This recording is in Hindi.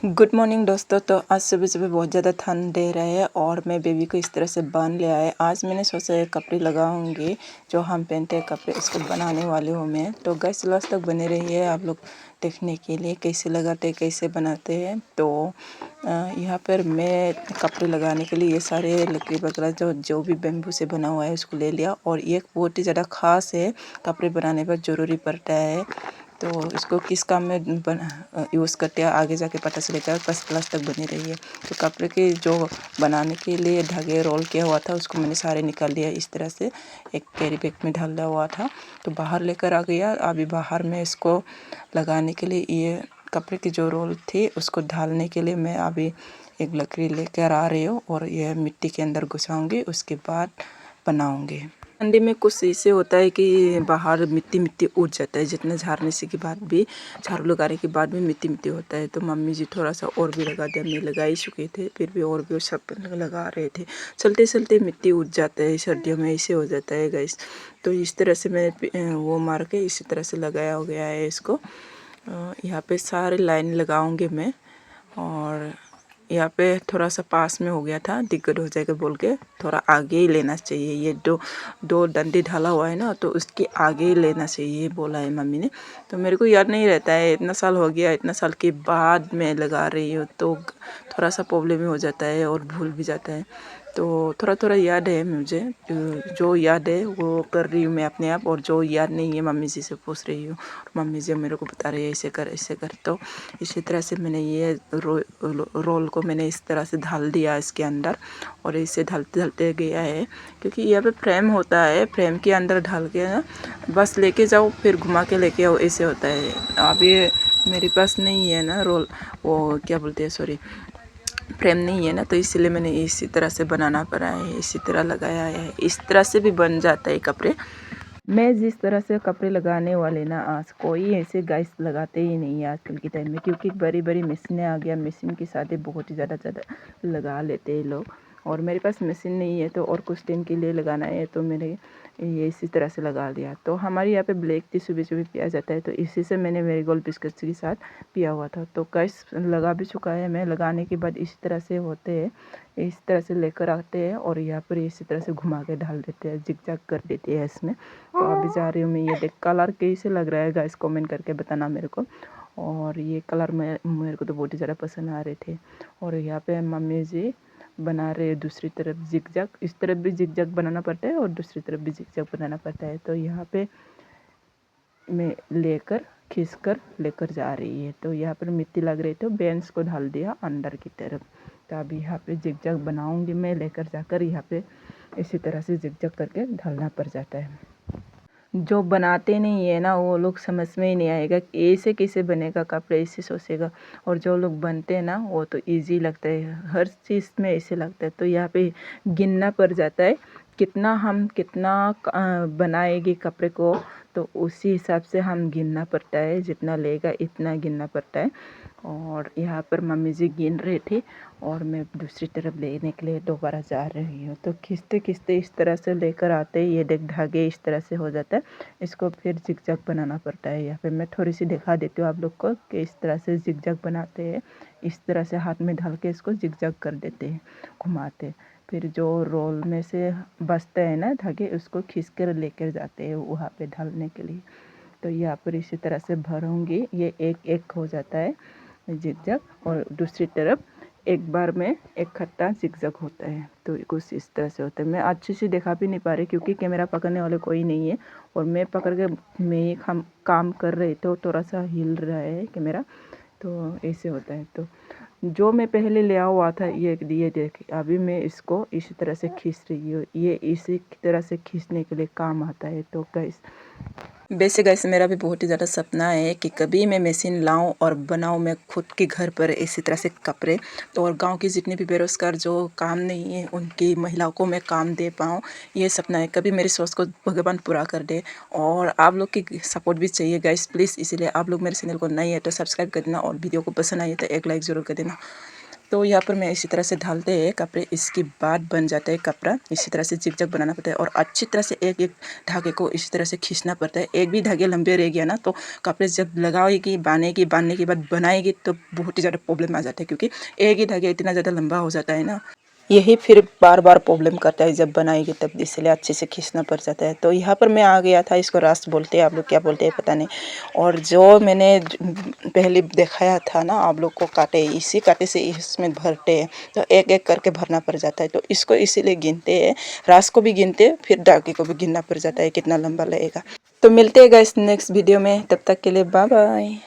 गुड मॉर्निंग दोस्तों। तो आज सुबह सुबह बहुत ज़्यादा ठंड दे रहा है और मैं बेबी को इस तरह से बांध लिया है। आज मैंने सोचा है कपड़े लगाऊंगी, जो हम पहनते हैं कपड़े इसको बनाने वाली हूँ मैं। तो गैस लास्ट तक बने रही है आप लोग देखने के लिए कैसे लगाते हैं कैसे बनाते हैं। तो यहाँ पर मैं कपड़े लगाने के लिए ये सारे लकड़ी वगैरह जो भी बेम्बू से बना हुआ है उसको ले लिया। और ये बहुत ही ज़्यादा ख़ास है, कपड़े बनाने पर ज़रूरी पड़ता है। तो इसको किस काम में यूज़ करते हैं आगे जाके पता चलेगा, बस क्लास तक बनी रही है। तो कपड़े के जो बनाने के लिए धागे रोल किया हुआ था उसको मैंने सारे निकाल लिया। इस तरह से एक कैरी बैग में डाला हुआ था तो बाहर लेकर आ गया। अभी बाहर में इसको लगाने के लिए ये कपड़े की जो रोल थी उसको ढालने के लिए मैं अभी एक लकड़ी लेकर आ रही हूँ और यह मिट्टी के अंदर घुसाऊँगी, उसके बाद बनाऊँगी। ठंडी में कुछ ऐसे होता है कि बाहर मिट्टी मिट्टी उड़ जाता है, जितना झाड़ने से के बाद भी, झाड़ू लगाने के बाद भी मिट्टी मिट्टी होता है। तो मम्मी जी थोड़ा सा और भी लगा दिया, मैं लगा ही चुके थे फिर भी और भी सब लगा रहे थे। चलते चलते मिट्टी उड़ जाता है, सर्दियों में ऐसे हो जाता है गैस। तो इस तरह से मैं वो मार के इसी तरह से लगाया हो गया है इसको। यहाँ पे सारे लाइन लगाऊंगी मैं। और यहाँ पे थोड़ा सा पास में हो गया था, दिक्कत हो जाएगा बोल के थोड़ा आगे ही लेना चाहिए। ये दो डंडी ढाला हुआ है ना, तो उसके आगे ही लेना चाहिए बोला है मम्मी ने। तो मेरे को याद नहीं रहता है, इतना साल हो गया, इतना साल के बाद मैं लगा रही हूँ तो थोड़ा सा प्रॉब्लम हो जाता है और भूल भी जाता है। तो थोड़ा थोड़ा याद है मुझे, जो याद है वो कर रही हूँ मैं अपने आप, और जो याद नहीं है मम्मी जी से पूछ रही हूँ। मम्मी जी मेरे को बता रही है ऐसे कर ऐसे कर। तो इसी तरह से मैंने ये रोल को मैंने इस तरह से ढाल दिया इसके अंदर, और इसे ढलते ढलते गया है। क्योंकि यहाँ पे फ्रेम होता है, फ्रेम के अंदर ढाल के ना बस लेके जाओ फिर घुमा के लेके आओ, ऐसे होता है। अब ये मेरे पास नहीं है ना रोल, वो क्या बोलते हैं, सॉरी, फ्रेम नहीं है ना, तो इसलिए मैंने इसी तरह से बनाना पड़ा है, इसी तरह लगाया है। इस तरह से भी बन जाता है कपड़े। मैं जिस तरह से कपड़े लगाने वाले ना, आज कोई ऐसे गाइस लगाते ही नहीं है आजकल के टाइम में, क्योंकि बड़ी बड़ी मशीनें आ गया, मशीन के साथ ही बहुत ही ज़्यादा लगा लेते हैं लोग। और मेरे पास मशीन नहीं है तो और कुछ दिन के लिए लगाना है तो मैंने ये इसी तरह से लगा दिया। तो हमारे यहाँ पे ब्लैक टी सुबह सुबह पिया जाता है, तो इसी से मैंने मेरे गोल्ड बिस्किट के साथ पिया हुआ था। तो गाइस लगा भी चुका है मैं, लगाने के बाद इसी तरह से होते हैं, इस तरह से लेकर आते हैं और यहाँ पर इसी तरह से घुमा के डाल देते हैं, जिग-जैग कर देते हैं इसमें। तो अभी जा रही हूँ मैं, ये देख कलर कैसे लग रहा है गाइस, कमेंट करके बताना मेरे को। और ये कलर में मेरे को तो बहुत ही ज़्यादा पसंद आ रहे थे। और यहाँ पे मम्मी जी बना रहे दूसरी तरफ जिग-जैग, इस तरफ भी जिग-जैग बनाना पड़ता है और दूसरी तरफ भी जिग-जैग बनाना पड़ता है। तो यहाँ पे मैं लेकर खींच कर लेकर जा रही है। तो यहाँ पर मिट्टी लग रही तो बेंच को ढाल दिया अंदर की तरफ। तो अभी यहाँ पे जिग-जैग बनाऊंगी मैं, लेकर जाकर यहाँ पे इसी तरह से जिग-जैग करके ढालना पड़ जाता है। जो बनाते नहीं है ना वो लोग समझ में ही नहीं आएगा ऐसे कैसे बनेगा कपड़े, ऐसे सोचेगा। और जो लोग बनते हैं ना वो तो इजी लगता है, हर चीज़ में ऐसे लगता है। तो यहाँ पे गिनना पड़ जाता है कितना बनाएगी कपड़े को, तो उसी हिसाब से हम गिनना पड़ता है, जितना लेगा इतना गिनना पड़ता है। और यहाँ पर मम्मी जी गिन रहे थे और मैं दूसरी तरफ लेने के लिए दोबारा जा रही हूँ। तो खींचते खींचते इस तरह से लेकर आते ही ये देख धागे इस तरह से हो जाता है। इसको फिर जिग-जैग बनाना पड़ता है। यहाँ पे मैं थोड़ी सी दिखा देती हूँ आप लोग को कि इस तरह से जिग-जैग बनाते हैं। इस तरह से हाथ में ढाल के इसको जिग-जैग कर देते हैं, घुमाते। फिर जो रोल में से बचता है ना धागे, उसको खींच कर लेकर जाते हैं वहाँ पे ढालने के लिए। तो यहाँ पर इसी तरह से भरूँगी, ये एक एक हो जाता है जिग-जैग, और दूसरी तरफ एक बार में इकट्ठा जिग-जैग होता है। तो कुछ इस तरह से होता है। मैं अच्छे से दिखा भी नहीं पा रही क्योंकि कैमरा पकड़ने वाले कोई नहीं है, और मैं पकड़ के मैं ही काम कर रही तो थोड़ा सा हिल रहा है कैमरा, तो ऐसे होता है। तो जो मैं पहले ले हुआ था ये देख, अभी मैं इसको इसी तरह से खींच रही हूँ, ये इसी तरह से खींचने के लिए काम आता है। तो गाइस वैसे गाइस मेरा भी बहुत ही ज़्यादा सपना है कि कभी मैं मशीन लाऊं और बनाऊं मैं खुद के घर पर इसी तरह से कपड़े। तो और गांव के जितने भी बेरोजगार जो काम नहीं है उनकी महिलाओं को मैं काम दे पाऊं, ये सपना है। कभी मेरी सोच को भगवान पूरा कर दे। और आप लोग की सपोर्ट भी चाहिए गाइस प्लीज़, इसीलिए आप लोग मेरे चैनल को नए है तो सब्सक्राइब कर देना, और वीडियो को पसंद आए तो एक लाइक ज़रूर कर देना। तो यहाँ पर मैं इसी तरह से ढालते हैं कपड़े, इसके बाद बन जाता है कपड़ा। इसी तरह से जिग-जग बनाना पड़ता है और अच्छी तरह से एक एक धागे को इसी तरह से खींचना पड़ता है। एक भी धागे लंबे रह गया ना तो कपड़े जब लगाएगी, बांधने के बाद बनाएगी तो बहुत ही ज़्यादा प्रॉब्लम आ जाता है, क्योंकि एक ही धागे इतना ज़्यादा लंबा हो जाता है ना, यही फिर बार बार प्रॉब्लम करता है जब बनाएगी तब, इसलिए अच्छे से खींचना पड़ जाता है। तो यहाँ पर मैं आ गया था, इसको रास बोलते हैं, आप लोग क्या बोलते हैं पता नहीं। और जो मैंने पहले दिखाया था ना आप लोग को, कांटे, इसी कांटे से इसमें भरते हैं, तो एक एक करके भरना पड़ जाता है। तो इसको इसीलिए गिनते हैं, रास को भी गिनते हैं, फिर धागे को भी गिनना पड़ जाता है कितना लंबा लगेगा। तो मिलते हैं गाइस नेक्स्ट वीडियो में, तब तक के लिए बाय बाय।